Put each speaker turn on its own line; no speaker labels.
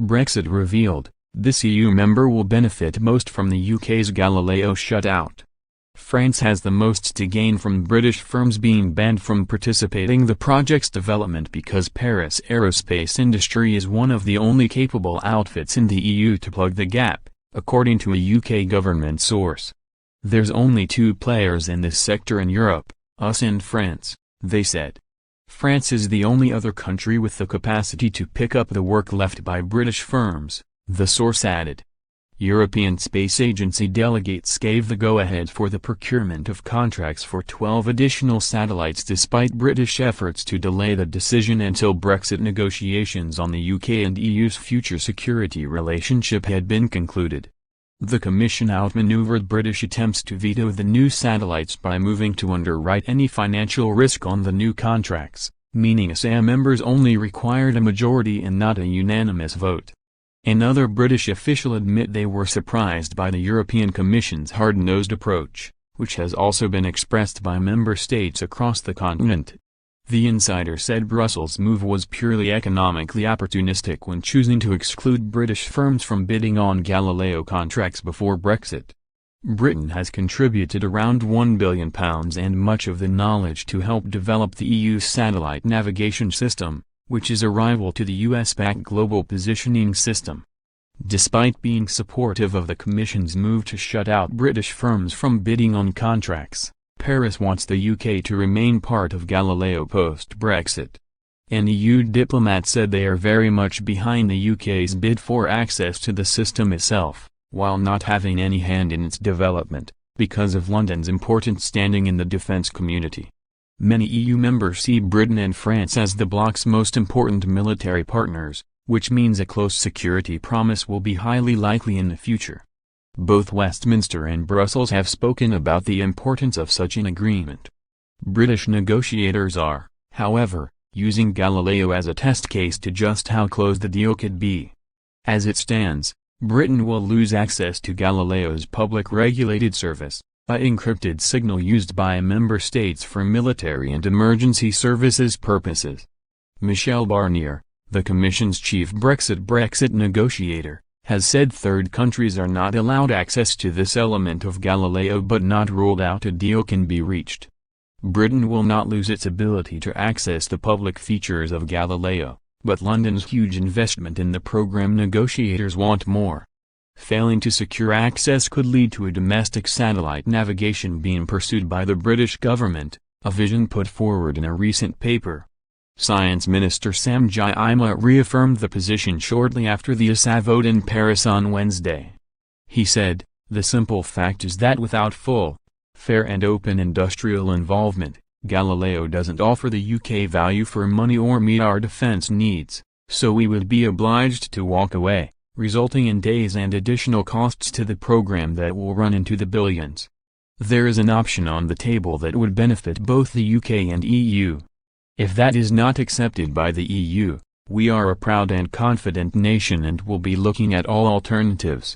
Brexit revealed, this EU member will benefit most from the UK's Galileo shutout. France has the most to gain from British firms being banned from participating in the project's development because Paris' aerospace industry is one of the only capable outfits in the EU to plug the gap, according to a UK government source. There's only two players in this sector in Europe, us and France, they said. France is the only other country with the capacity to pick up the work left by British firms, the source added. European Space Agency delegates gave the go-ahead for the procurement of contracts for 12 additional satellites despite British efforts to delay the decision until Brexit negotiations on the UK and EU's future security relationship had been concluded. The Commission outmaneuvered British attempts to veto the new satellites by moving to underwrite any financial risk on the new contracts, meaning SA members only required a majority and not a unanimous vote. Another British official admit they were surprised by the European Commission's hard-nosed approach, which has also been expressed by member states across the continent. The insider said Brussels' move was purely economically opportunistic when choosing to exclude British firms from bidding on Galileo contracts before Brexit. Britain has contributed around £1 billion and much of the knowledge to help develop the EU's satellite navigation system, which is a rival to the US-backed Global Positioning System. Despite being supportive of the Commission's move to shut out British firms from bidding on contracts, Paris wants the UK to remain part of Galileo post-Brexit. An EU diplomat said they are very much behind the UK's bid for access to the system itself, while not having any hand in its development, because of London's important standing in the defence community. Many EU members see Britain and France as the bloc's most important military partners, which means a close security promise will be highly likely in the future. Both Westminster and Brussels have spoken about the importance of such an agreement. British negotiators are, however, using Galileo as a test case to just how close the deal could be. As it stands, Britain will lose access to Galileo's public regulated service, an encrypted signal used by member states for military and emergency services purposes. Michel Barnier, the Commission's chief Brexit negotiator, has said third countries are not allowed access to this element of Galileo but not ruled out a deal can be reached. Britain will not lose its ability to access the public features of Galileo, but London's huge investment in the program negotiators want more. Failing to secure access could lead to a domestic satellite navigation being pursued by the British government, a vision put forward in a recent paper. Science Minister Sam Gyimah reaffirmed the position shortly after the USA vote in Paris on Wednesday. He said, "The simple fact is that without full, fair and open industrial involvement, Galileo doesn't offer the UK value for money or meet our defence needs, so we would be obliged to walk away, resulting in days and additional costs to the program that will run into the billions. There is an option on the table that would benefit both the UK and EU. If that is not accepted by the EU, we are a proud and confident nation and will be looking at all alternatives."